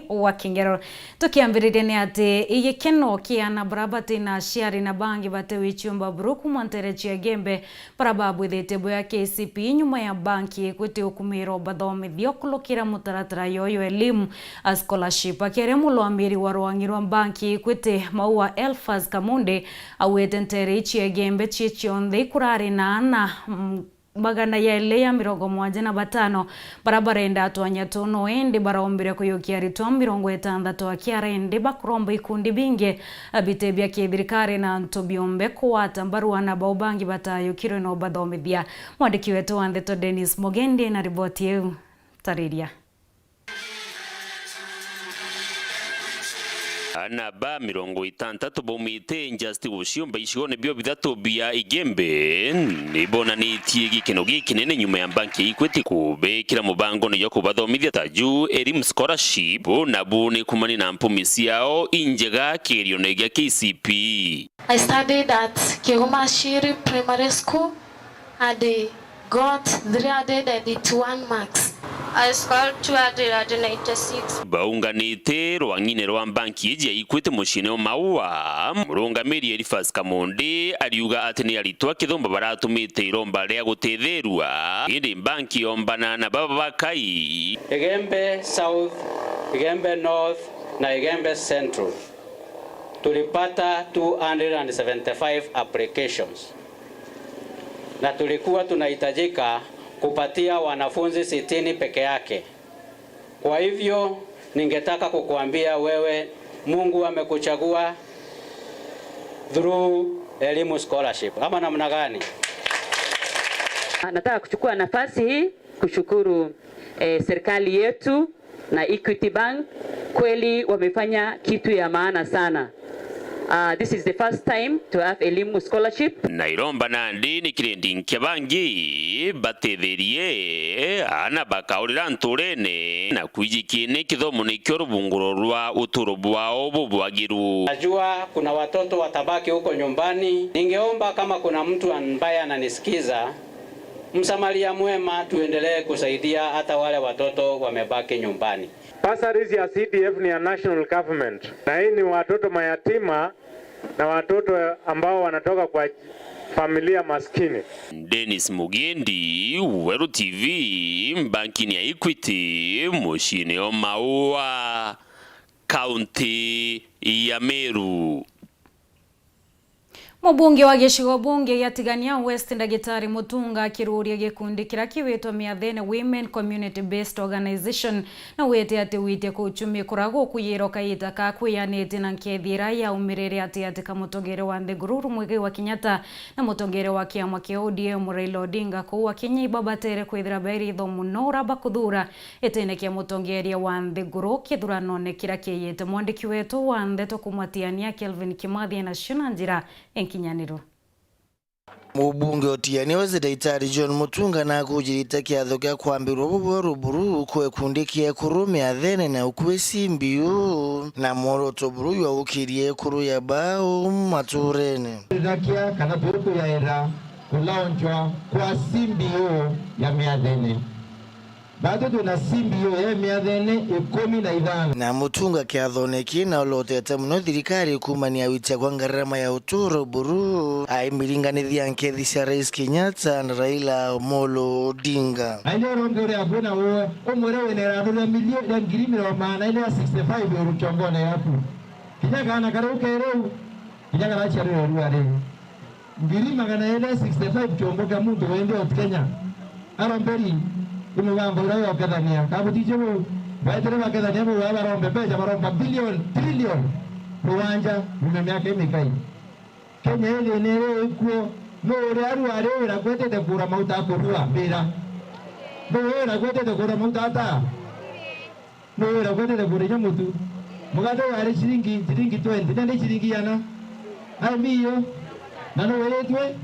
wa Kingero tukiambiriria ni ati igikeno kiana barabati na ciari na bangi batewi chumba buruku mwanterechia gembe barababu ithete ya KCP nyuma ya banki kwete ukumiro bathomithio kulukira mutaratara yoyo elimu a scholarship akiremu lwambiri wa rwangirwa banki kwete maua Elfas Kamunde awete nterechia gembe chichionde kurari na magana ya ile ya 75 barabara enda atwanya tono ende baraombire kuyokia rito 60 akiara ende bakuromba ikundi binge abitebya kibirikare na ntobiombe kuwata mbarua na baubangi batayo kiro no bathomithia mwandiki wetu wa Ndeto Dennis Mogende na riboti yeu tariria Anaba 60 bomite injusti uciomba icione bio bithatu bia igembe nibona ni tiegi kenogi kinene nyuma ya banki Equity kubekira mubango ni yoko bathomithia taju elimu scholarship na bune kumani na mpumisi yao injega kirio negia KCP. I studied at Kigoma Shiri Primary School and I got 381 marks. I scored 296. Baunganite rwangine rwa banki ya Equity mushine o maua murungamiri Elfas Kamunde ariuga ati ni aritwa kithomba baratumite iromba ria gutitherua indi banki ombana na baba bakai Igembe South, Igembe North na Igembe Central tulipata 275 applications na tulikuwa tunahitajika kupatia wanafunzi 60 peke yake. Kwa hivyo ningetaka kukuambia wewe Mungu amekuchagua through elimu scholarship. Ama namna gani? Nataka kuchukua nafasi hii kushukuru serikali yetu na Equity Bank, kweli wamefanya kitu ya maana sana. This is the first time to have elimu scholarship. Nairomba nandi ni kirendi nkiabangi batetherie ana bakaurira nturene na kwijikine kithomo nikyo rubunguro rwa uturo bwao bubwagiru. Najua kuna watoto watabaki huko nyumbani. Ningeomba kama kuna mtu ambaye ananisikiza, msamaria mwema, tuendelee kusaidia hata wale watoto wamebaki nyumbani. Bursaries ya CDF ni ya national government. Na hii ni watoto mayatima na watoto ambao wanatoka kwa familia maskini. Dennis Mugendi, Weru TV, banki ni ya Equity, mushine o maua, county ya Meru. Mubunge wa Gicigo bunge yatigania West Ndagitari Mutunga kiruria gikundi kira kiwetwa Miathene Women Community Based Organization na wete ati wite ku uchumi kurago kuyiroka yitaka kwiyanete na nkethira ya umirere ati kamutongere wa Nthiguru Mwigi wa Kenyatta na mutongere wa kiama kia ODM Raila Odinga kuwa Kenya ibabatere kwithira bairi thomu nora bakuthura etene kia mutongere wa Nthiguru kithurano ne kira kiyete mwandiki wetu wa Ndeto kumatiania Kelvin Kimathi na Shunanjira Kinyaniro. Mubunge otiania West Ndagitari John Mutunga na kujirita kiatho kia kwambirwa buboro buru kwekundi kia kuru Miathene na ukwesi mbiu na moroto buru ya ukirie kuru ya bao maturene rakia kana turuku ya era kulaonjwa kwa simbio ya Miathene. Bado tuna simbio ya Miathene 15 na Mutunga kiathoneki na olotete muno thirikari kumania witia kwa ngarama ya uturo buru aimiringanithia nkethi cia Rais Kenyatta na Raila Amolo Odinga. Aile rongore abona wo omwere wenera dola milioni ya ngirimi wa maana ile 65 euro chongone hapo. Kijaga ana karuka leo. Kijaga la cha leo leo. Ngirimi magana ile 65 chongoka mtu wende wa Kenya. Aramberi Umugambo urayo kadania kabutijo baitire bakadania bo barombe peja baromba billion trillion ruwanja mumemyake mikai Kenya ile nere kuo no uraru arera kwete kura mauta kurua bira no era kwete kura mauta ata no era kwete kura nyamutu mugado wale shilingi 20 nende shilingi yana amiyo nano weletwe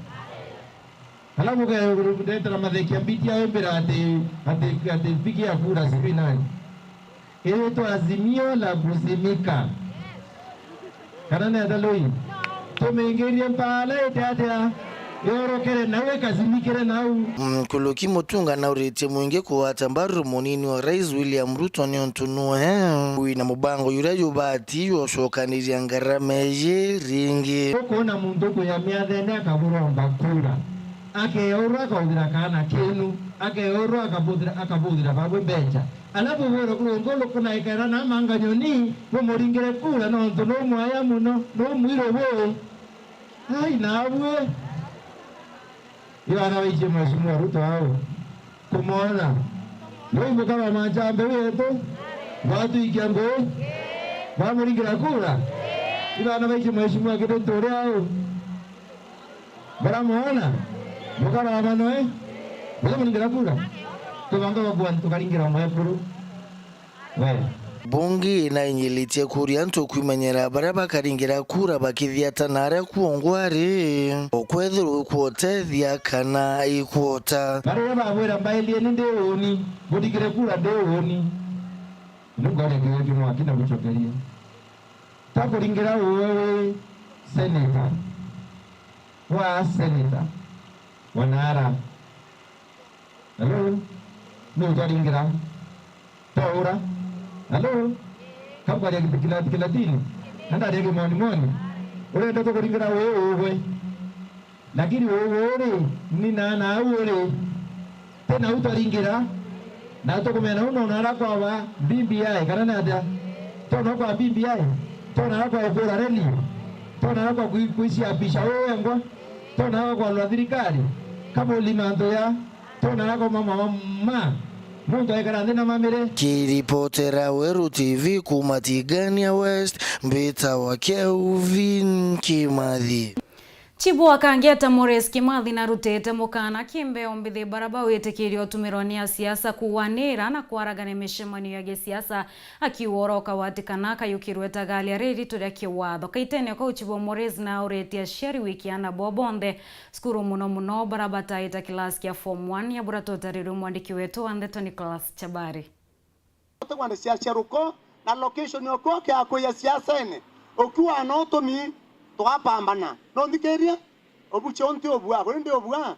Alamu kaya urudeta na madheki ambiti ya wembera ate piki ya kura sipi nani. Ile to azimio la kuzimika. Kanane adaloi. Tumeingiria mpala ete yorokere nawe kazimikire nau Mkuluki Mutunga na urete mwingi kuwata mbaru munini wa Rais William Ruto ni ontunuhe wina mubango yura yubati yoshokanirya ngarameje ringi kuona mundu kuya miathene akaburomba kura akeorwa akaudira kana kenu akeorwa akabudira babwe benja alafu wero kulongolo kuna ikara na manganyoni muringire kura no ntono mwaya muno no mwiro wo ai nawe Iwana wije Mheshimiwa Ruto hao kumwona ndio kama majambe wetu watu ikiango wamuringira kura Iwana wije Mheshimiwa Kidentore hao baramuona mukara abanoe wamuringira kura tubanga bagwan tukaringira mwekuru we bungi na inyilitie kuria nto kwimenyera baraba karingira kura bakithiata nare kuongwari okwethuru kuotethia kana ikuota baraba babwera mbailie ni ndeoni budigire kura ndeoni nugore ngeje mwakina buchokeria takuringira wewe senator wanara hello nugaringira taura Hello, kama dia kila dini, anda dia moni. Ule ndio kuringira wewe. Lakini wewe ni na wewe. Tena utaringira na utakomena unaona kwa wa BBI kana nada. Tona kwa BBI. Tona kwa bora reli. Tona kwa kuishi abisha wewe ngwa. Tona kwa ladhirikali. Kama ulimando ya tona kwa mama. Kiripotera Weru TV kumatigania West mbita wa Kelvin Kimathi Chibwa kangeta Mores Kimathi na rutete mukana kimbe ombithi baraba witikirio tumironi siasa kuwanira na kwaragana mishemanio ya gisiasa akiworoka watikana kayukirweta galia riri turia kiwatho kaitene kwa Chibwa Mores na uretia sheri wiki ana bobonde skuru muno baraba taita kilasi ya form 1 ya buratota riru mwandiki wetu Andeto Nicholas Chabari kwanda siasa ruko na location yoko kya ko ya siasa ene okiwa anotomi twapambana no ndikeria obuchonti obwa ko ndi obwa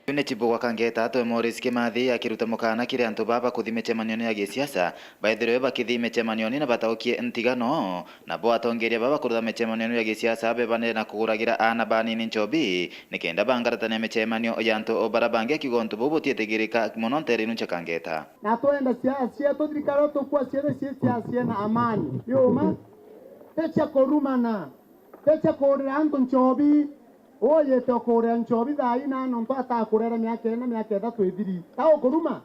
Yune Chibwa kangeta to Mores Kimathi akiruta mukana kire antu baba kuthime chemanio ya gisiasa baithire bakithime chemanio na bataukie ntigano na bo atongeria baba kuruta mechemanio ya gisiasa bebane na kuguragira ana bani ni Njobi nikenda bangaratane mechemanio ya antu obarabange kigontu bobo tietegirika mononteri nu chakangeta na toenda siasa to dirikaro to kwa siasa na amani yoma techa korumana techa korera antu Njobi oye tokore Njobi dai na nomba atakurera myake na myake thatu ithiri tao kuruma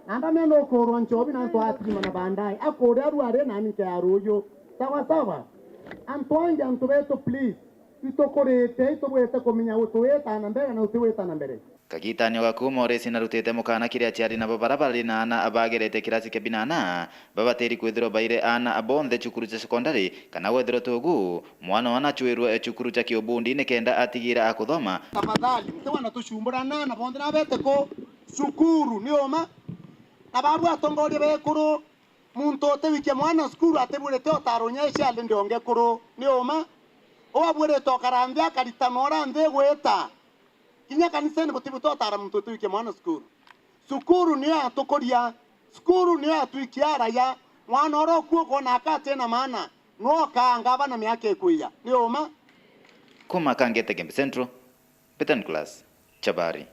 anda meno korwa Njobi na to atima na bandai akore aruare na nike aruyo sawa Antoine Antobeto please itokorete itowete kominya utweta na mbere na utweta na mbere Kagitanyo gaku Mores na rutete mukana kiria chiari na babarabara na ana abagerete kirasi ke binana babateri kwethiro baire ana abonde chukuru cha sekondari kana wethiro togu mwana wana chwerwa chukuru cha kiobundi nekenda atigira akuthoma tafadhali mtewana tushumbura na bonde na bete ko sukuru nioma na babu atongoria bekuru muntu otewikia mwana sukuru ateburete otaronyesha ali ndionge kuru nioma obabwere tokarambia karitanora ndegweta kinya kanisani botibuto otara muntu otewikia mwana sukuru niyo atokoria sukuru niyo atwikia raya mwana oro kuo kona akate na maana no kangaba na myake kuya nioma kuma kangete Gembe Central Petan Class Chabari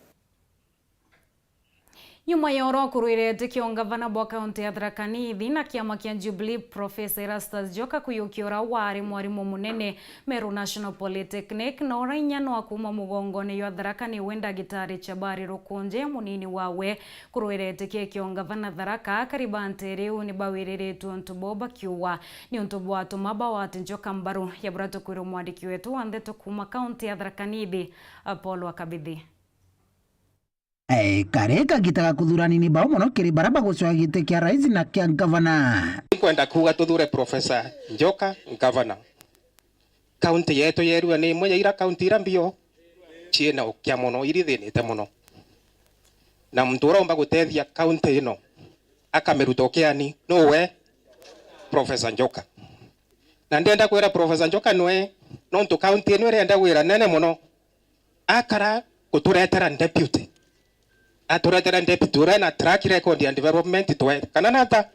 Nyuma ya orokuru irete kiongavana bwa kaunti ya Tharaka Nithi na kiama kia Jubilee Professor Erastus Joka kuyukiora wari mwarimu munene Meru National Polytechnic na orainyano wa kuma mugongoni ya Tharaka ni wenda gitari Chabari Rukunje munini wawe kuru irete kiongavana Tharaka karibante riu ni bawiriretu ntuboba kiwa ni ntubo atumaba wati Njoka mbaru ya burato kuru mwandiki wetu Andeto kuma kaunti ya Tharaka Nithi Apollo Akabithi kareka gitaga kuthurani ni bao mono kiri baraba gucwa gite kia rais na kia governor kwenda kuga tuthure Professor Njoka governor county yetu yerua ni moya ira county ira mbio chiena ukia mono iri thinite mono na mtu uromba gutethia county ino akameruta kiani nowe Professor Njoka na ndenda kwira Professor Njoka nowe no ntu county ino irenda wira nene mono akara kuturetera deputy aturetera deputy urena track record and development twe kana nata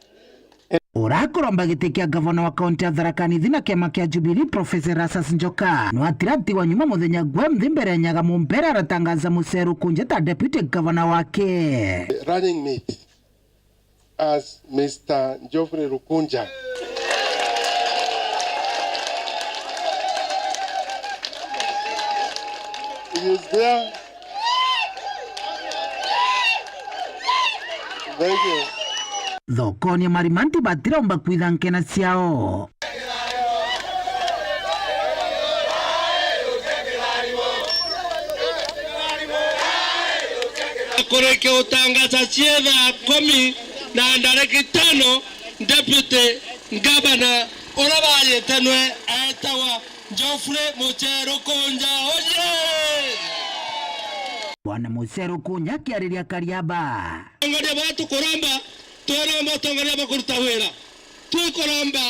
urakoromba giti kia gavana wa kaunti ya Tharaka Nithi na kiama kia Jubilee Profesa Erastus Njoka no atirati wa nyuma muthenya gwa mbere ya Nyaga Mumbere aratangaza Museru Kunja ta deputy gavana wake. Running mate as Mr. Geoffrey Rukunja. He is there. Thank you. Thokoni marimanti batiromba kwitha nkena ciao. Kureke utangaza chiedha 10 na ndareki 5 deputy governor orabaye tanwe atawa Geoffrey Mucheru Kunja oye. Bwana Mucheru Kunja kiariria Kariaba. Tongoria watu kuramba tweromba tongoria bakuruta wira. Tukuramba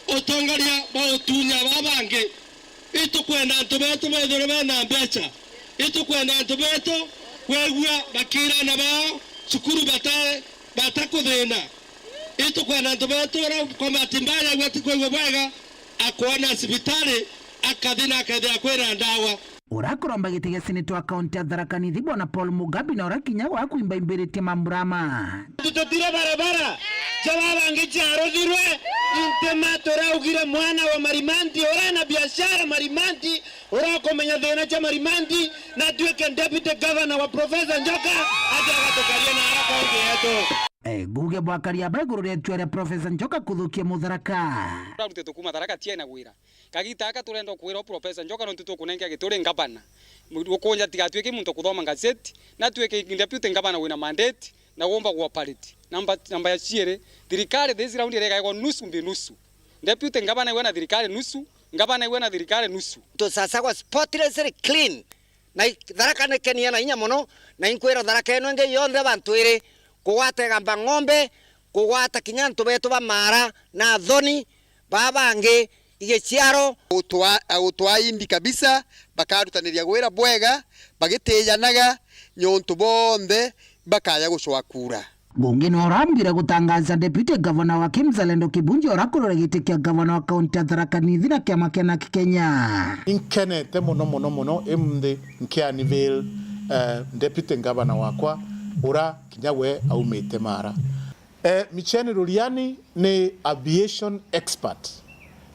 otongoria ba utunya babange. Itukwenda ntubetu bethore na mbecha. Itukwenda ntubetu kwegua bakira na bao sukuru batakuthina. Itukwenda ntubetu kwa matimbaya gwati kwegua bwega akona sibitari akathina akethia kwira ndawa. Urakoromba giti gia seneta wa kaunti ya Tharaka Nithi Bwana Paul Mugabi na urakinya wa kuimba imbirite mamburama. Tutotira barabara jawabange charothirwe ntema toraugire mwana wa Marimanti orana biashara Marimanti urakomenya thina cha Marimanti na tuweke deputy governor wa Profesa Njoka hata agatokaria na haraka kaunti yetu. Guge bwa Kariaba iguru rietua ria Profesa Njoka kuthukia Mutharaka. Rute tukuma Tharaka tiena gwira. Kagita aka turenda kwira Profesa Njoka no tutukunenga gituri ngabana. Mukonja tigatweke muntu kuthoma gazeti na tuweke deputy ngabana wina mandate na gomba gwa parity. Namba ya chiere thirikari this round irega iko nusu mbi nusu. Deputy ngabana wena thirikari nusu, ngabana wena thirikari nusu. To sasa kwa spotlessly clean. Na Tharaka ne kenia na inya mono na inkwira Tharaka eno nge yonde bantu ire kuwate gamba ng'ombe kuwata kinyanto betu ba mara na thoni babange igechiaro utwaimbi kabisa bakarutaniria gwira bwega bagitejanaga nyonto bonde bakaya gucwa kura. Bunge no rambira gutangaza deputy governor wa Mzalendo Kibunji orakorora giti kia governor wa kaunti ya Tharaka Nithi na kiama kia Kenya. Inkenete muno emde nkianiville deputy governor wakwa ura kinyawe aumete mara. Micheni Ruliani ni aviation expert.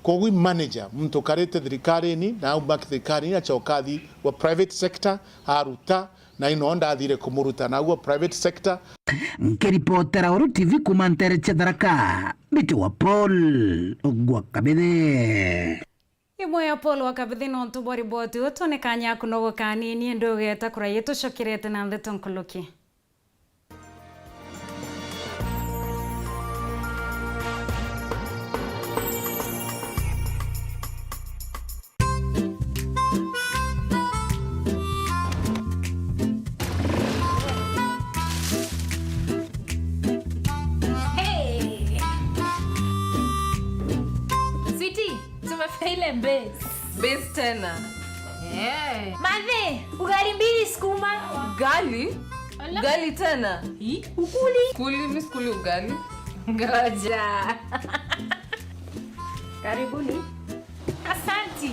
Kowi manager mtu karete thirikari ni na ubaki thirikari ni achokathi wa private sector haruta na inonda athire kumuruta na wa private sector. Nkiripotera Uru TV kumantere cha Tharaka Biti wa Paul Gwakabithe. Imwe ya Paul Gwakabithe no ntubori boti utonekanya kunogo kanini ndogeta kura yetu shokirete na ndeto nkuluki. Ile base tena. Madhe, ugali mbili sukuma. Ugali? Ugali tena? Ukuli? Mimi sikuli ugali. Ngoja. Karibuni. Asante.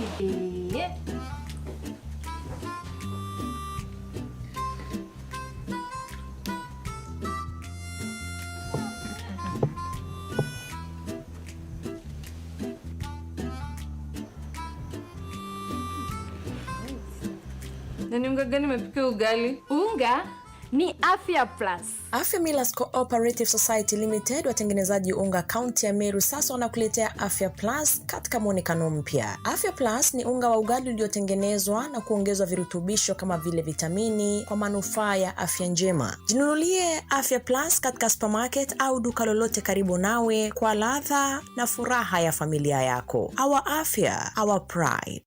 Nani unga gani umepika ugali? Unga ni Afya Plus. Afya Millers Cooperative Society Limited, watengenezaji unga kaunti ya Meru, sasa wanakuletea Afya Plus katika muonekano mpya. Afya Plus ni unga wa ugali uliotengenezwa na kuongezwa virutubisho kama vile vitamini kwa manufaa ya afya njema. Jinunulie Afya Plus katika supermarket au duka lolote karibu nawe kwa ladha na furaha ya familia yako. Our afya, our pride.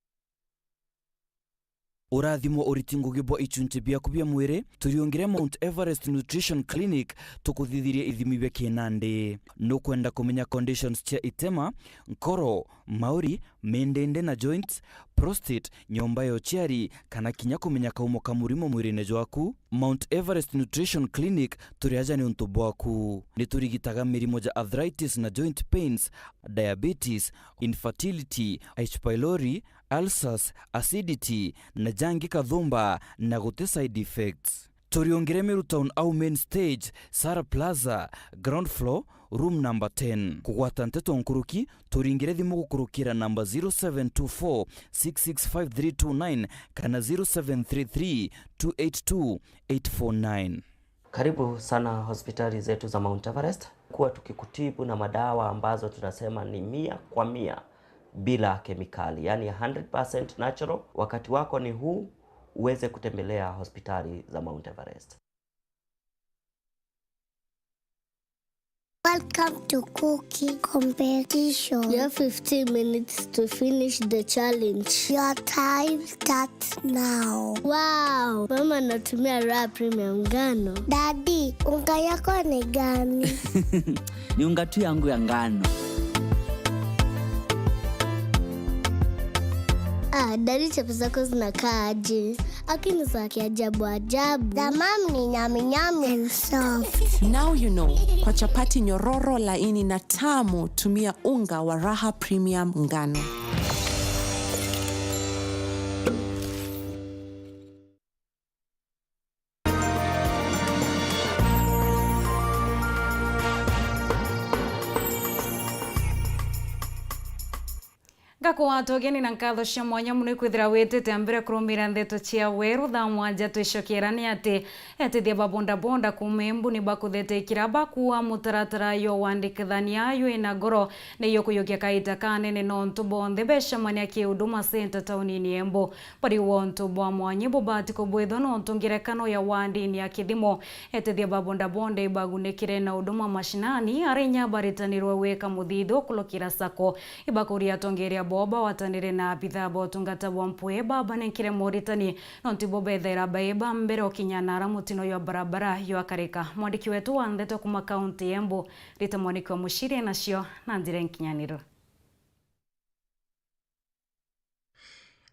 urathimo uritingugibwa ichunche bia kubia mwire turiongire Mount Everest Nutrition Clinic tukuthithirie ithimi bia kinande no kwenda kumenya conditions cia itema nkoro mauri mendende na joints prostate nyomba yo chiari kana kinya kumenya kaumo kamurimo mwirine jwaku Mount Everest Nutrition Clinic turiaja ni untu bwaku ni turigitaga mirimo ja arthritis na joint pains diabetes infertility H pylori ulcers acidity na jangi kathumba na gute side effects turiongere Meru Town au main stage Sara Plaza ground floor room number 10 kugwata nteto nkuruki turingire thimu gukurukira number 0724 665329 kana 0733 282 849. Karibu sana hospitali zetu za Mount Everest kuwa tukikutibu na madawa ambazo tunasema ni 100% bila kemikali, yani 100% natural. Wakati wako ni huu uweze kutembelea hospitali za Mount Everest. Welcome to cooking competition. You have 15 minutes to finish the challenge. Your time starts now. Wow, mama natumia Raha Premium ngano. Daddy, unga yako ni gani? Ni unga tu yangu ya ngano. Daddy, chapo zako zinakaa aje? Akini za kiajabu ajabu. The mom ni nyami nyami and soft. Now you know. Kwa chapati nyororo laini na tamu, tumia unga wa Raha Premium ngano. Ngako watogeni na nkatho cia mwanya muno ikwithira witite ambire kurumira ndeto cia weru thaa mwanja twicokierani ati etithia babonda bonda kumembu ni bakuthete kiraba kuwa mutaratara yo wandikithania ayo ina ngoro ni yo kuyukia kaita kanene no ntu bonthe becamania ki Huduma Center taunini Embu pari wontu bwa mwanya bobati kubwitho no ntungirekano ya wandini ya kithimo etithia babonda bonda ibagunikire na Huduma mashinani arinya baritanirwe weka muthitho kulokira sako ibakuria tongeria boba watanire na bitha botungata bwa mpwe baba nenkire moritani nonti bobethera baeba mbere okinyana mutino yo barabara yo akarika mwandiki wetu wa ndeto kuma kaunti Embu rita mwaniki wa mushiri nacio na ndire nkinyaniro.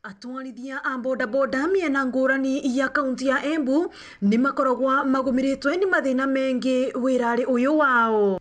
Atwarithia a bodaboda miena ngurani ya kaunti ya Embu ni makoragwa magumiritwe ni mathina mengi wirari uyu wao.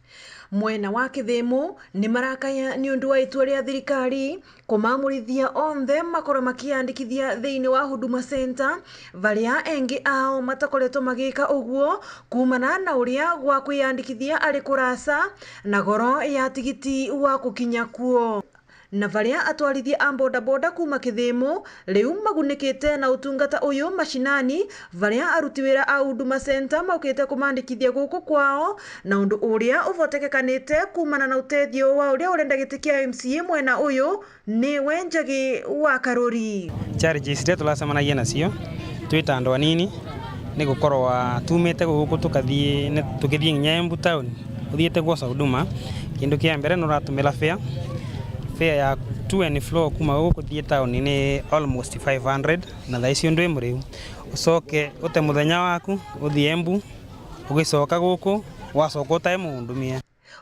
Mwena wa Kithimo ni marakaya ni undu wa itua ria thirikari kumamurithia onthe makoro makiandikithia thiini wa Huduma Center varia engi ao matakoretwo magika uguo kumana na uria gwa kwiyandikithia ari kurasa na goro ya tigiti wa kukinya kuo. Na varia atwarithia a bodaboda kuma Kithimo riu magunikite na utungata uyu mashinani varia aruti wira a Huduma Center maukite kumandikithia guku kwao na undu uria uvotekekanite kumana na utethio wa uria urenda gitikia MCA mwena uyu niwe Njagi wa Karuri. Charges ria tulasemanagia nacio twita ndo anini ni gukorwa tumite guku tukithie nginya Embu town uthiete gwa Huduma kindu kia mbere no ratumira fare ya to and flow kuma guku thie town ni almost 500 na thaicio ndu imuriu ucoke ute muthenya waku uthie Embu ugicoka guku wacoka utae mundumia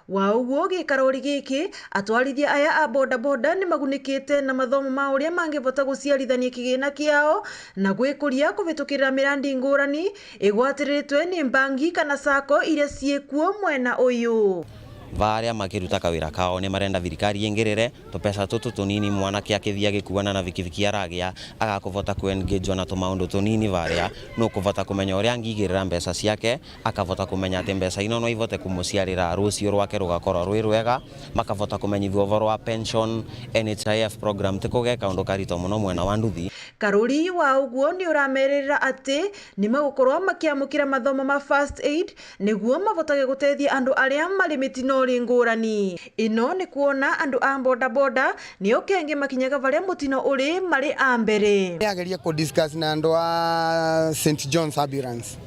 wa uguo gikarori giki atwarithia aya a bodaboda ni magunikite na mathomo ma uria mangivota guciarithania kigina kiao na gwikuria kuvitukirira mirandi ngurani igwatiritwe ni bangi kana sako iria ciekuo mwena uyu. Varia makiruta kawira kao ni marenda thirikari ingirire tupesa tutu tunini mwanake akithia gikuana na vikiviki aragia agakuvota kuengage na tumaundu tunini varia no kuvota kumenya uria angigirira mbeca ciake akavota kumenya ati mbeca ino no ivote kumuciarira rucio rwake rugakorwo rwi rwega makavota kumenyithio uvoro wa pension NHIF program tikugeka undu karito muno mwena wa nduthi. Karuri wa uguo ni uramerera ati ni magukorwo makiamukira mathomo ma first aid niguo mavotage gutethia andu aria mari mitino ngurani. Ino ni kuona andu a bodaboda ni okenge makinyaga varia mutino uri mari a mbere. Ageria ko discuss na andu a St John's Ambulance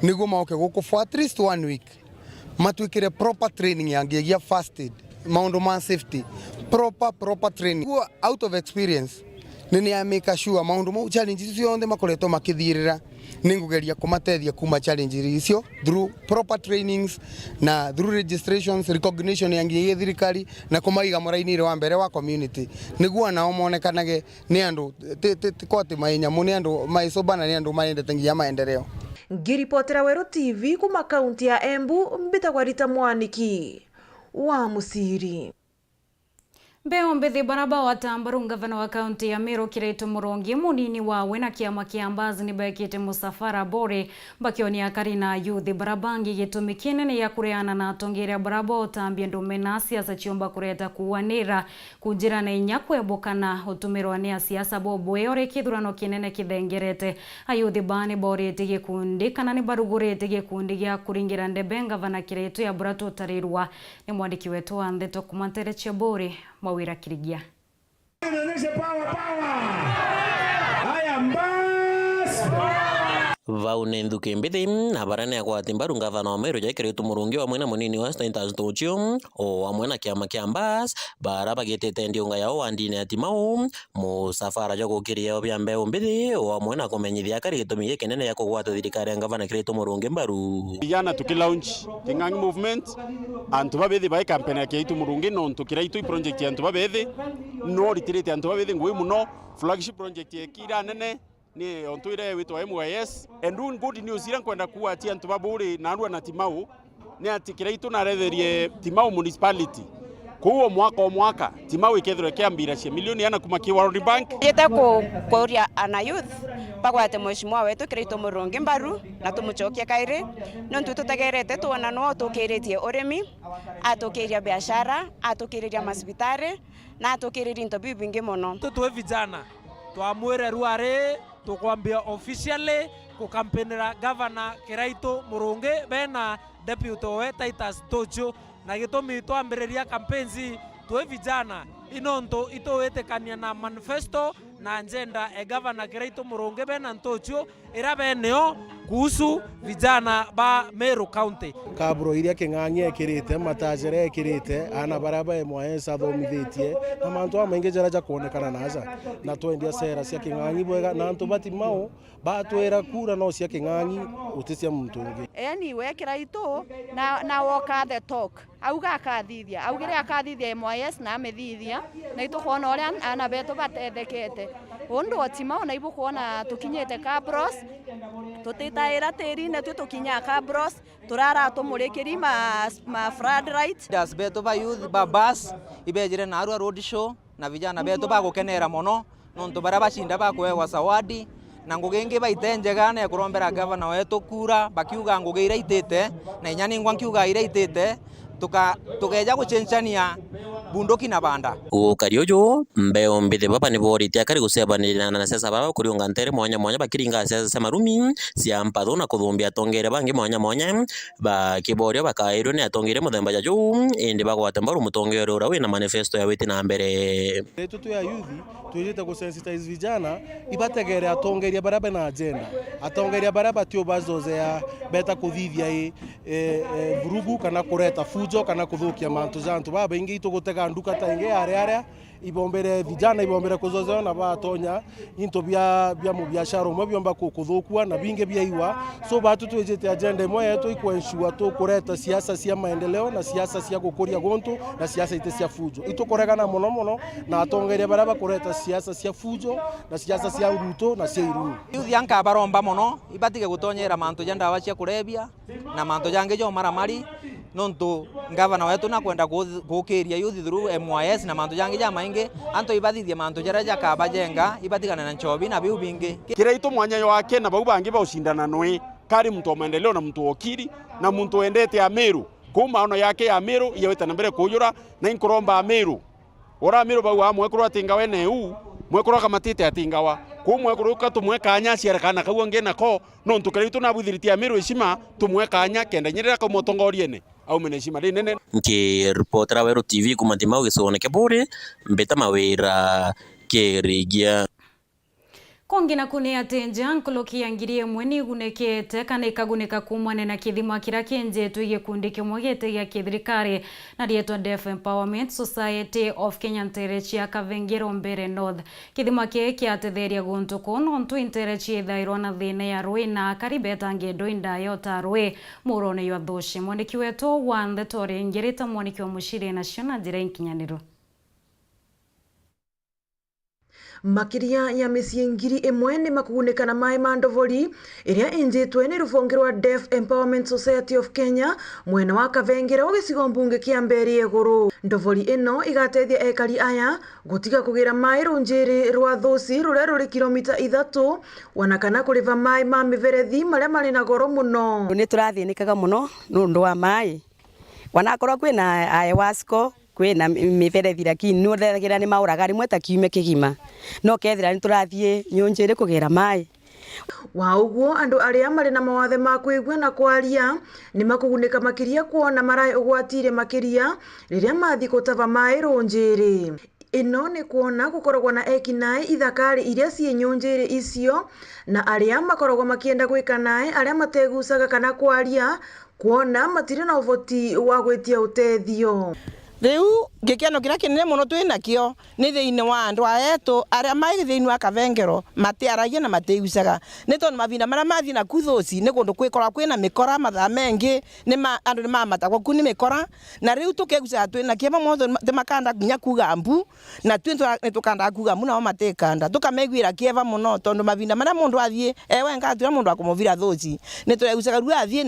niguo mauke guku for at least 1 week matwikire proper training yangegia first aid maundu ma safety proper training out of experience nini ya make sure maundu mau challenges cionthe makoretwo makithirira ningugeria kumatethia kuma challenges icio through proper trainings na through registrations recognition ya ngiye thirikari na kumaiga muraini wa mbere wa community niguo nao monekanage ni andu tikoti mainya muni andu maisobana ni andu maendete ngiya maendeleo. Ngiripotera Weru TV kuma kaunti ya Embu, mbitagwa Rita Mwaniki wa Musiri. Mbeo mbithi baraba wa Tambaru ngavana wa kaunti ya Meru Kiraitu Murungi munini wawe na kiama kia Mbazi ni baikite musafara bore bakioni ya Karina Youth barabangi gitumi kinene ya kureana na atongeria baraba otambia ndomena siasa chiomba kureta kuwanira kujira na inyakwebukana utumirwa ni siasa bobo yore kithurano kinene kithengerete ayuthi bani bore tige kundi kana ni barugurete gikundi gya kuringira ndebe ngavana Kiraitu ya burato tarirwa ni mwandiki wetu wa Ndeto Kumantere Chebore Mawira Kirigia. Vaunendu kembithi na barane kwa timbaru ngavana wa Meru Kiraitu Murungi wa mwena munini wa Stantas Tochio o wa mwena kiama kia Mbas bara bagitete ndiunga yao andine atimau musafara jo gukiria obya mbeo mbithi wa mwena kumenyithia kari gitumi kinene ya kugwata thirikari ya ngavana Kiraitu Murungi mbaru yana tukilaunch Kingangi movement antu babethi bai campaign ya Kiraitu Murungi no tukiraitu project ya antu babethi no retirate antu babethi ngui muno flagship project ya kira nene ni ontuire witwa MYS and doing good news ira kwenda kuatia antu baburi na arua na timau ni ati Kiraitu na retherie timau municipality kuo mwaka timau ikethire kiambira cia milioni yana kumaki World Bank yete kuria ana youth bagwate mheshimiwa wetu Kiraitu Murungi mbaru na tumuchokia kairi no tutegerete tuona no tukiritie urimi atukiria biashara atukiria masibitari na atukiria into bibingi muno tuwe vijana twamwire ruare tukwambia officially kukampenera governor Kiraitu Murungi bena deputy we Titus Tochio na gitumi twambiriria campaigns tuwe vijana inonto itowetekania na manifesto na agenda e governor Kiraitu Murungi bena Tochio ira beneo kuhusu vijana ba Meru County kabro iria Kingangi ekirite matajere ekirite ana baraba MYS athomithitie na mantu amainge jaraja kuonekana naza na twendia sera cia Kingangi bwega na antu batimao batwera kura no cia Kingangi utisia muntu ungi yani we Kiraitu na walk the talk auga akathithia augire akathithia MYS na amethithia na itukuona uria ana betu batethekete undu otima na ibu kuona tukinyete Kabros tutitaira tiri na tukinya Kabros turara tumurikiri ma flood right das betu ba youth ba bus ibejire na arua road show na vijana betu ba gukenera mono nontu bara bashinda ba kwewa sawadi na ngugingi baitenjegana ya kurombera governor wetu kura bakiuga ngugira itete na inyani ngwa kiuga ira itete tukeja gucenchania bunduki na banda ukariojo mbeo mbithi baba ni borite akari gusebanira na sesa baba kuriunga ntere mwanya bakiringa sesa marumi cia mpatho na kuthumbia tongere bangi mwanya bakiborio bakairwo ni atongire muthemba jaju indi bagwate mbaru mutongere ura wina manifesto ya witi na mbere tu ya youth tuyite kusensitize vijana ibategere atongeria baraba na agenda atongeria baraba tio bazoze ya beta kuthithia vurugu kana kureta fujo kana kuthukia mantu jantu baba ingi itugutega nduka ta ingi aria ibombere vijana ibombere kuzozo na batonya into bya mu biashara mo byomba kuthukua na binge bya iwa so batu twejete agenda imwe yetu ikwensure to kureta siasa cia maendeleo na siasa cia gukuria gontu na siasa ite cia fujo itukoregana muno na atongeria baraba kureta siasa cia fujo na siasa cia nguto na cia iru youth yanka baromba muno ibatige gutonyera mantu ja ndawa cia kurebia na mantu jange jo maramari nontu governor wetu na kwenda gukiria youth through MYS na mantu jange ja maingi anto ibathithia mantu jara jakaba jenga ibatigana na nchobi na biu bingi Kiraitu mwanya wake na bau bangi ba ushindana nwe kari mtu wa maendeleo na mtu okiri na mtu endete ya Meru kuma ono yake ya Meru yaweta na mbere kujura na inkuromba Meru ora Meru bau amwe atinga wene mwekoro kamatite atingawa kumwekoro katumweka anya ciarekana kauange nako no Kiraitu na buthiritia Meru heshima tumweka anya kenda nyerera ka motongoriene au meneshima nene nke reporter Weru TV kumatima ugisone kebore mbeta mawira kerigia Kongina kune atenja nkolokia ngiri emwe nigunekete kana ikaguneka kumane na kithima kira kenjetu igikundi kimwe gete gya kithirikari na rietwa Deaf Empowerment Society of Kenya Nterechi ya Kavengero Mbere North. Kithima kii kiatetheria guntu kuno ntu Nterechi ithairwo na thina ya rui na karibeta ngendo indayota rui murone ywa thushi. Mwandiki wetu wa Nthetori ngirita mwaniki wa mushiri na ciona njira inkinyaniru. Makiria ya mĩciĩ ngiri ĩmwe nĩ makugunĩka na maĩ ma ndovori ĩrĩa ĩnjĩtwe nĩ rũhonge rwa Deaf Empowerment Society of Kenya mwena wa Kavengero gĩcigo mbunge kĩa Mbere Igũrũ. Ndovori ĩno igateithia ekari aya gũtiga kũgĩra maĩ rũnjĩrĩ rwa Thuci rũrĩa rũrĩ kilomita 3 wana kana kũrĩva maĩ ma mĩberethi marĩa marĩ na goro mũno. Nĩ tũrathĩnĩkaga mũno nũndũ wa maĩ. Wanakorwo kwĩna ayahuasca kwina miberethi lakini no theragira ni mauraga rimwe ta kiume kigima no kethira ni turathie nyonjere kugera mai wa uguo andu aria mari na mawathe ma kwigua na kwaria ni makuguneka makiria kuona marai ugwatire makiria riria mathi kutava mai ronjere. Ino ni kuona gukoragwa na ekinai ithakari iria cie nyonjere icio na aria makoragwa makienda gwika nae aria mategucaga kana kwaria kuona matire na uvoti wa gwitia utethio. Riu gikeno kira kinene muno twinakio ni thiini wa andu aetu aria mai thiini wa Kavengero matiaragia na mateigucaga ni tondu mavinda maria mathi na Thuci ni gundu kwikora kwina mikora mathaa mengi ni andu ni mamatagwo ku ni mikora na riu tukegucaga twinakio mamothe timakanda nginya kuga mbu na ni tukanda kuga mbu nao matikanda tukameiguira kieva muno tondu mavinda maria mundu athie ewe ngatira mundu akumovira Thuci ni turegucaga ru athie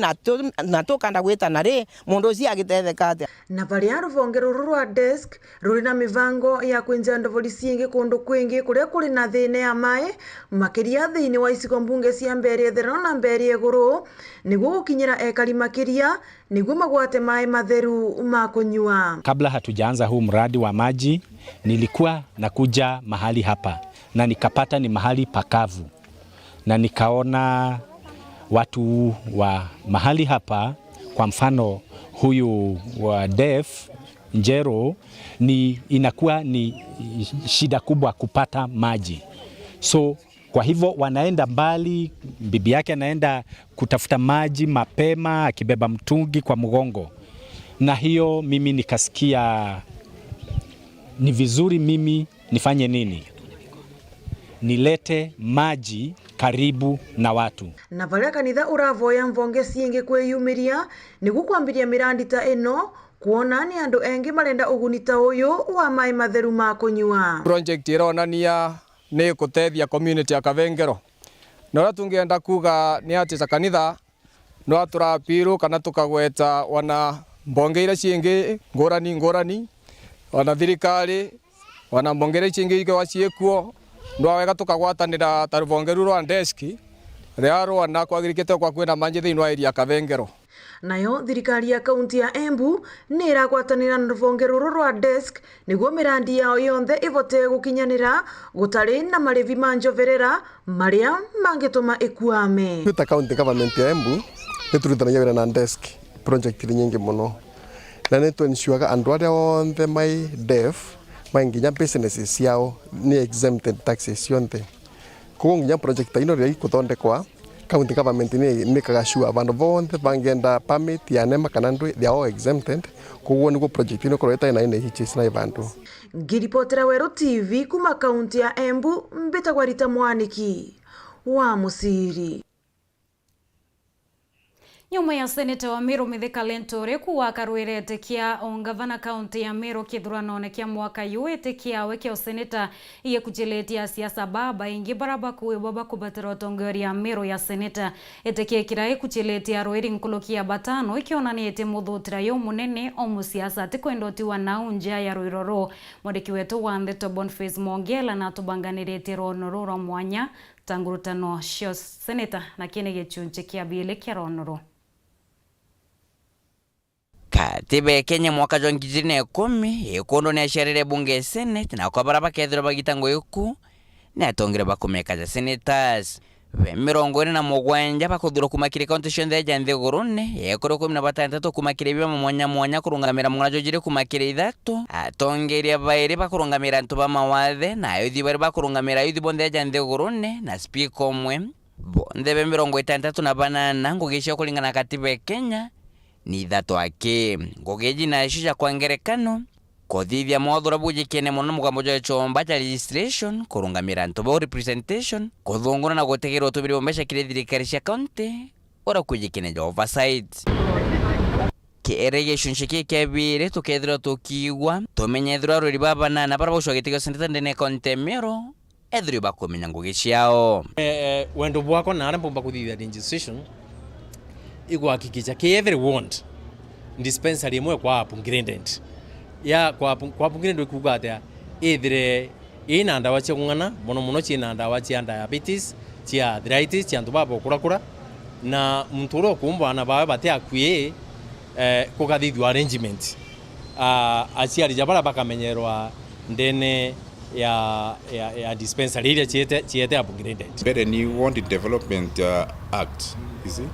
na tukanda gwitana ri mundu ucio agitetheka atia na varia ruvonge ruru rwa desk ruri na mivango ya kwinja ndovori ciingi kundu kwingi kuria kuri na thine ya mai makiria thiini wa icigo mbunge cia Mbere Ithero na Mbere Igũrũ niguo gukinyira ekari makiria niguo magwate mai matheru ma kunywa. Kabla hatujaanza huu mradi wa maji nilikuwa nakuja mahali hapa na nikapata ni mahali pakavu na nikaona watu wa mahali hapa kwa mfano huyu wa Deaf Njero ni inakuwa ni shida kubwa kupata maji. So kwa hivyo wanaenda mbali, bibi yake anaenda kutafuta maji mapema akibeba mtungi kwa mgongo. Na hiyo mimi nikasikia ni vizuri mimi nifanye nini? Nilete maji karibu na watu. Na varia kanitha uravoya mvonge ciingi kwiyumiria niguo kwambiria mirandi ta ino kuona ni andu engi marenda uguni ta uyu wa mai matheru ma kunywa. Project ironania ni kutethia community ya Kavengero. No tungienda kuga ni ati kanitha no turapiru kana tukagweta wana mbonge ira ciingi ngorani wana thirikari wana mbonge ciingi ige waciekuo ndo wega tukagwatanira ta ruvonge ruru rwa desk riaro na kwagirikite kwa kwina manje thiini wa area Kavengero. Nayo thirikari ya kaunti ya Embu ni iragwatanira na ruvonge ruru rwa desk niguo mirandi yao yonthe ivote gukinyanira gutari na marivi ma njoverera maria mangituma ikuame. Tuta county government ya Embu niturutanagia wira na desk project nyingi muno na ni twensuaga andu aria onthe mai deaf mainginya businesses ciao ni exempted taxes yonthe koguo nginya project ino ria ikuthondekwa county government ni mekaga sure vandu vonthe vangenda permit ya nema kana ndu they are all exempted koguo niguo project ino koreta ina hitches na vandu. Ngiripotera Weru TV kuma kaunti ya Embu mbitagwa Rita Mwaniki wa Musiri. Nyuma ya seneta wa Meru Mithika Lentore kuwa karwirete kia ongavana kaunti ya Meru kithurano kia mwaka yuete kia weke seneta iye kujiletia siasa baba ingi baraba kuwe baba kubatira utongori ya Meru ya seneta etekia kirai kujiletia roeri nkulukia batano ikiona ni ete muthutira yo munene omu siasa atikoendotiwa na unjia ya ruiroro. Mwandiki wetu wa Ntheto Boniface Mongela na tubanganirete ronoro mwanya tangurutano shio seneta na kene gechunche kia bile kia ronoro. Katiba ya Kenya mwaka 2010 ikondo ni asharire bunge Senate na kwa baraba kethira bagita ngoyoku na tongera bakumeka za senators be 47 bakuthurwo kuma kiri kaunti cionthe ja nthigurune ekoro 16 kuma kiri bia mwanya kurungamira mung'ajo jiri kuma kiri 3 atongeria bairi bakurungamira antu ba mawathe na yuthi bari bakurungamira yuthi bonthe ja nthigurune na speaker omwe bonthe be 68 ngugicio kulingana katiba Kenya ni 3 ake ngugeji na ishisha kwa ngerekano kuthithia mwathura bujikene muno mugambo jo chomba cha registration kurungamira antu ba representation kuthunguna na gutegera utubiri bombesha kire thirikari cia county ora kujikene jo oversight irrigation shiki kebire tukethira tukiigwa tumenyethira ruri babana na bara bosho gitigo sentata ndene contemero ethiri bakumenya ngugi ciao wendo bwako na arambo bakuthithia registration igwakikisha ke everyone dispensary imwe kwa upgraded ya kwa upgraded kuga atia ethire ina ndawa cia kung'ana muno ciina ndawa cia diabetes cia arthritis cia antu babo kurakura na mturo kumba na bawe bate akwie kugathithwa arrangement aciari jabara bakamenyerwa ndene ya dispensary ile ciete upgraded. Better new wanted development act, you see,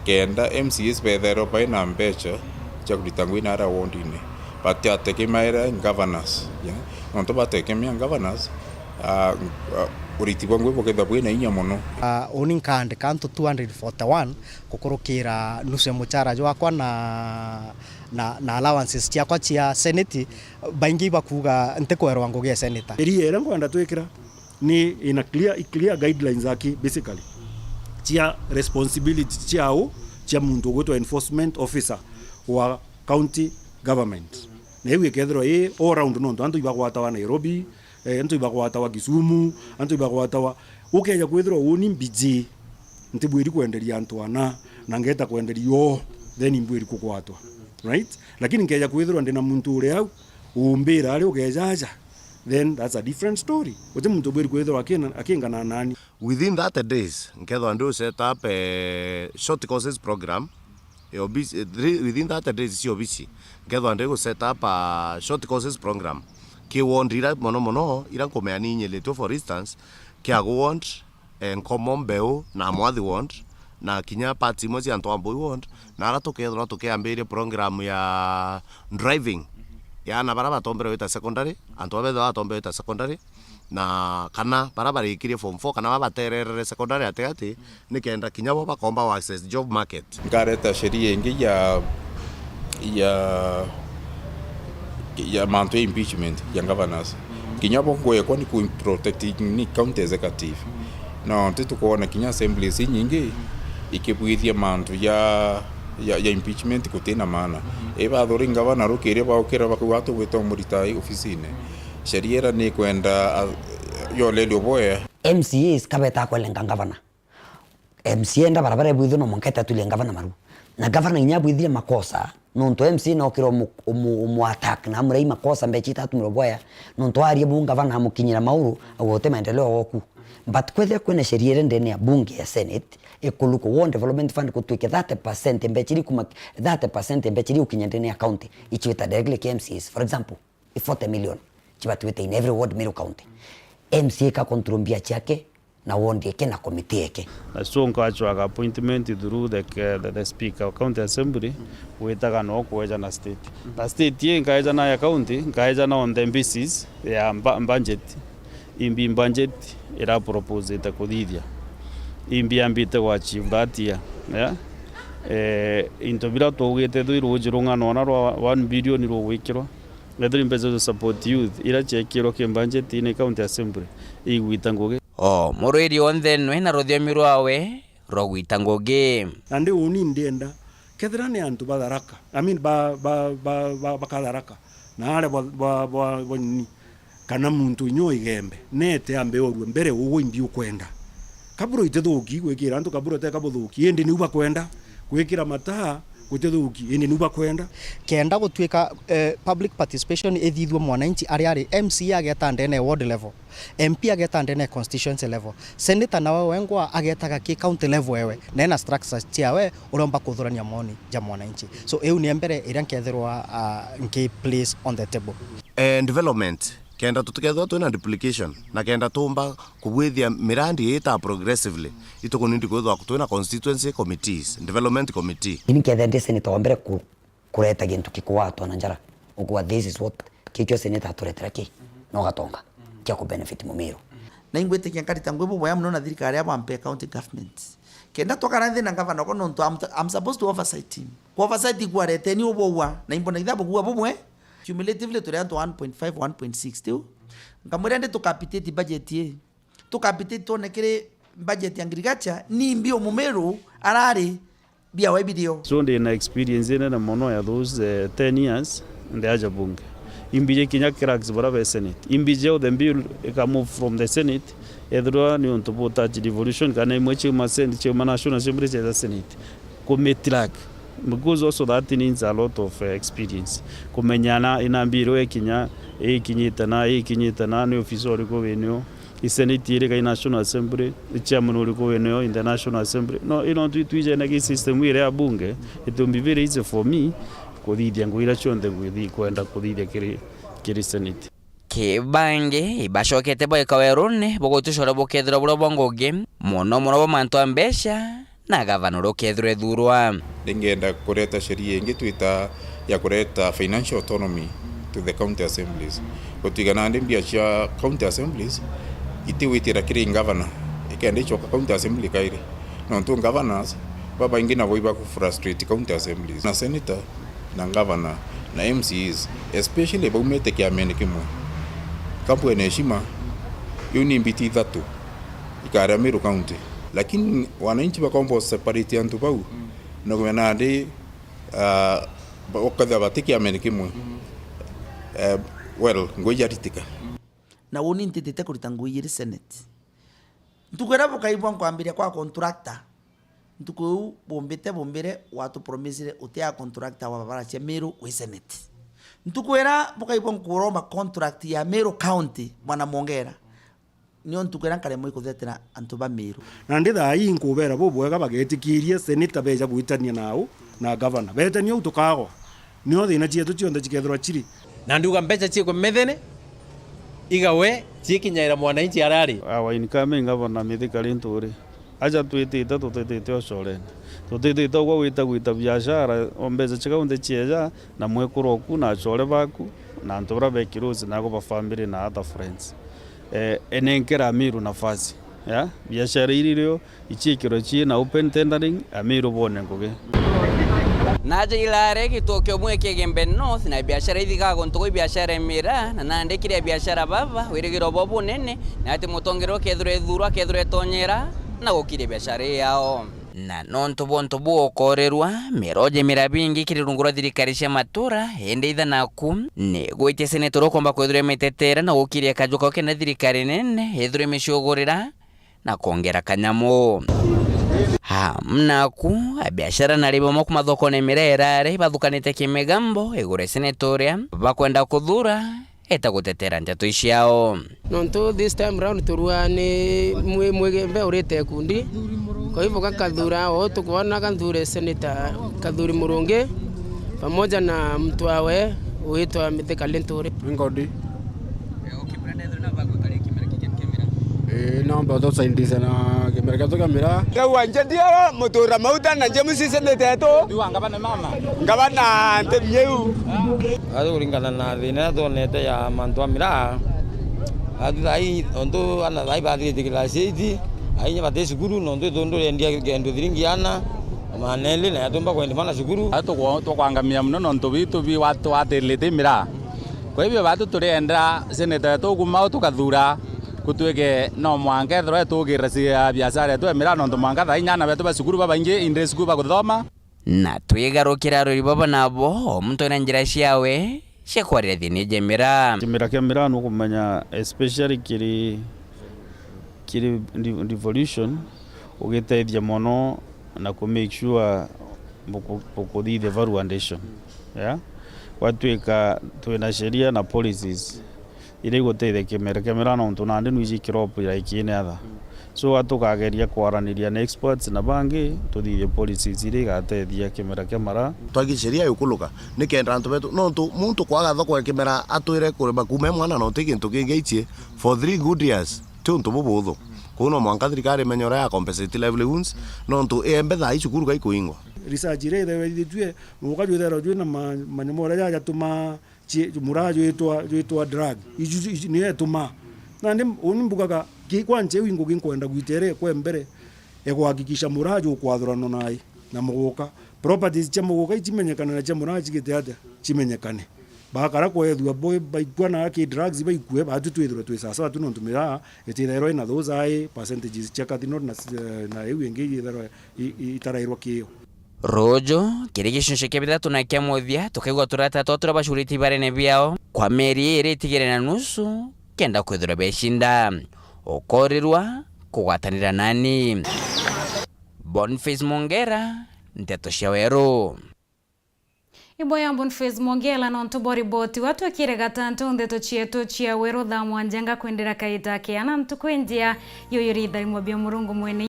kenda MCS bedero by na mbecha cha kulitangwina ara wondine but ateke maira governors yeah onto bateke mia governors uritibwa ngwe boketha bwina inya muno owning card kanto 241 kukurukira nuse muchara jwakwa na allowances ciakwa cia senate baingi bakuga ntekwerwa ngugia senator eri era ngwenda twikira ni in a clear guidelines aki basically cia responsibility ciao cia muntu gwitwa enforcement officer wa county government na iwe kethro all round nondo antu ibagwata wa Nairobi antu ibagwata wa Kisumu antu ibagwata wa ukeja kwethro woni mbiji ntibwiri kwenderia antu ana na ngeta kwenderio then imbwiri kukwatwa right lakini ngeja kwethro ndina muntu uri au umbira ari ukejaja then that's a different story wote muntu bwiri kwethro akingana nani within that days ngethwa ndu set up a short courses program within that days sio bici ngethwa ndu set up a short courses program ki wondira mono ira nkomea nyeleto for instance ki agwond common beu na mwathi wond na kinya party mozi anto ambo wond na ara tukethwa tukiambire program ya driving ya na baraba tombere wita secondary anto abetho atombe wita secondary na kana baraba ikirie form 4 kana babaterere secondary ategati nikenda kinya bo bakomba access job market ngareta sheria ingi ya manto impeachment ya governors kinya bo ngoye kwani ku protect ni county executive no tukuona kinya assemblies nyingi ikibwithia manto ya impeachment kutina maana eba thoringa governor rukire ba ukira bakwatu gwito muritai ofisine sheria ni kwenda yo lelio boya MCAs kabeta kwelenga governor MCA nda barabara bwithu no monketa tulenga governor maru na governor inyabwithia makosa nonto MC no kiro mu attack na murei makosa mbechi tatu muroboya nonto ari bunga vana mukinyira mauru agote maendeleo goku but kwethe kwene sheria ndene ya bunge ya senate ekuluko one development fund kutwike 30% mbechiri kuma 30% mbechiri ukinyendene ya county ichweta directly KMCs for example 40 million chibatwite in every ward middle county MCA ka kontrombia chake na ward yake na committee yake so nkachwa appointment through the speaker of county assembly wetaga no kweja na state na state ye ngaja na ya county ngaja na on the basis ya budget imbi budget era propose ta kuthithia imbi ambite kwa chief that year yeah intobira tugite thwiru njirungano na 1 billion ro wikirwa nethiri mbezo to support youth ira chekiro ke budget in county assembly igwita ngugi muriri onthe nwe na ruthiomi rwawe rogwita ngugi andi uni ndienda kethira ni antu batharaka I mean bakatharaka na ale boni kana muntu inyo igembe nete ambe orwe mbere ugo imbi ukwenda kaburo itethuki gwikira antu kaburo te kabuthuki indi ni uba kwenda gwikira mataa gutethuki indi ni uba kwenda kenda gutwika public participation ethithwe mwananchi ari MC ageta ndene ward level MP ageta ndene constituency level senator nawe wengwa agetaga ki county level wewe nena structure ciawe uromba kuthurania moni ja mwananchi so eu ni mbere ira nkethirwa nke place on the table development kenda tutikethwa twina duplication na kenda tumba kubwithia mirandi ita progressively itukunindi kwithwa twina constituency committees, development committee. Ini kethe ndi senator wa mbere kureta gintu kikuwatwa na njara ugwa this is what kikyo senator turetera ki no gatonga kia ku benefit Mumiru na ingwete kia karita ngwebo boya muno na thirikari ya Bampe county government kenda twakana thi na governor kono ntu I'm supposed to oversight him ku oversight ku arete ni ubwa na imbona ithabo ku abumwe cumulatively turi antu 1.5 1.6 tu ngamuri ande tukapitate budget ye tukapitate tonekere budget ya agriculture ni mbio Mumiru arari bia wa video so ndina experience na mono ya those 10 years ndaja bunge imbije kinya cracks bara senate imbije the bill ka move from the senate edro ni on to touch devolution kana imweche ma senate che national assembly che senate committee like because also that needs a lot of experience kumenyana inambiro ekinya ikinyitana ni officer ko wenyo isenate ile ka national assembly chairman uliko wenyo in the national assembly no tuije na ki system ile ya bunge it will be very easy for me kuthithia ngwira chonde ngwithi kwenda kuthithia kiri senate kibange ibashokete boy kawerune bogotushora bokethira buro bongoge muno muno bomantu ambesha na gavana rokethire thurwa ndingenda kureta sheria ingi twita ya kureta financial autonomy to the county assemblies kutigana ndimbia cha county assemblies itiwitira kiri governor ikende choka county assembly kaire no to governors baba ingina boiba ku frustrate county assemblies na senator na governor na MCs especially baumete kia menekimwe kampu eneshima yuni mbiti thatu ikara Meru county lakini wananchi bakombo separate antu bau no kwena ndi okadha batiki amenekimwe well ngoja ritika na woni ntitete kurita nguyiri senate ntukwera bukaibwa kwambiria kwa contractor ntuku bombere watu promisire utia contractor wa bara cha Meru we senate ntukwera bukaibwa kuromba contract ya Meru county mwana mongera niyo ntukwera kare moi kuthetera antu ba Meru na nditha hii nkubera bubwega bagetikirie senator beja gwitania nao na governor betania utukago niyo thina chietu chionde chikethirwa chiri na ndiuga mbeca ciiko methene igawe cikinyaira mwananchi arari awa incoming governor mithikari nturi aja twitite tutitite ocorene tutitite gwa gwita biashara ombeca chikaunde chieja na mwekuroku na acore baku na antu bara bekirusi nago ba family na other friends enenkera Meru nafasi ya biashara iririo ichikiro chi na open tendering Meru bone nguge naja ilare kitokyo mweke Gembe North na biashara ithiga gonto biashara emira na nande kire biashara baba wirigiro bobu nene na ati mutongero kethre thurwa kethre tonyera na gukire biashara yao na nonto bonto buokorerwa meroje mirabingi kirirungura thirikari cia matura ende itha naku ne gwite senator komba kwethre metetera na gukire kajuka kena thirikari nene ethre mishogorera na kuongera kanyamo mnaku biashara nalibomo kumathoko nemirerare bathukanite kimegambo igure senatoria bakwenda kuthura eta gutetera nteto iciao nonto this time round turua ni mwegembe urite kundi kwa hivyo kakathura o tukuona kathure senator Kathuri Murungi pamoja na mtu wawe uitwa Mithika Linturi ngodi no mbodo saindise na kimera to kamera kwa njedia motora mauta na jemu sisi neteto ngabana mama ngabana ntemyeu ado kuringana na thina thonete ya mantu amira adu dai ondo ana dai bathi tikilasiiti ainya bate sukuru nondo tondo endia gendo thiringiana manele na yatomba kwenda mana sukuru ato to kwangamia muno nonto bitu bi watu atelete mira kwa hivyo watu tulienda seneta to kuma tukathura kutueke no mwange thro tugira cia biashara tu mira no mwange tha inyana betu ba sukuru baba inge inde sukuru ba kuthoma na twigarukira ruri baba nabo muntu na njira ciawe ciakwarira thini jemira kia mira no kumenya especially kiri devolution ugitethia mono na ku make sure bukuthi the valuation yeah watwika twina sheria na policies ile gutethia kimera no ntunande nwi cikiro pira ikine atha so atukageria kwaraniria na experts na bangi tuthithie policies iria igatethia kimera kia mara twagi sheria yukuluka nikenda antu betu no tu muntu kwaga thoko ya kimera atwire kurima kume mwana no tiki ntu kingeichie for 3 good years tuntu bubuthu kuno mwanka thirikari menyora ya compensate livelihoods no ntu embe tha icukuru kai kuingwa research ire thewithitue mukaju thero jwe na manyamora ya jatuma murajo yetwa drug ni etuma na ndi unimbugaga kikwanje wingo ginkwenda gwitere kwa mbere kuhakikisha murajo kwathurano nai na muguka properties cha muguka ichimenyekana na cha murajo giteate chimenyekane bakara kwethua boy baikwa na ki drugs baikwe batu twithura twisasa tu no tumira etirairo ina those high percentages cha kathino na ewengi ithero itarairwa kiyo rojo kiri gicunce kia bithatu na kia muthia tukaigua turata twatura bacuriti barene biao kwa meri iri itigire na nusu kenda kwithura beshinda ukorirwa kugwatanira nani Boniface Mongera nteto cia Weru Iboya Boniface Mongela na ntubori boti watu akire gatantu ndeto chietu chia Weru tha mwanjanga kwendera kaita kiana ntukwendia yoyori thari mwabia murungu mwene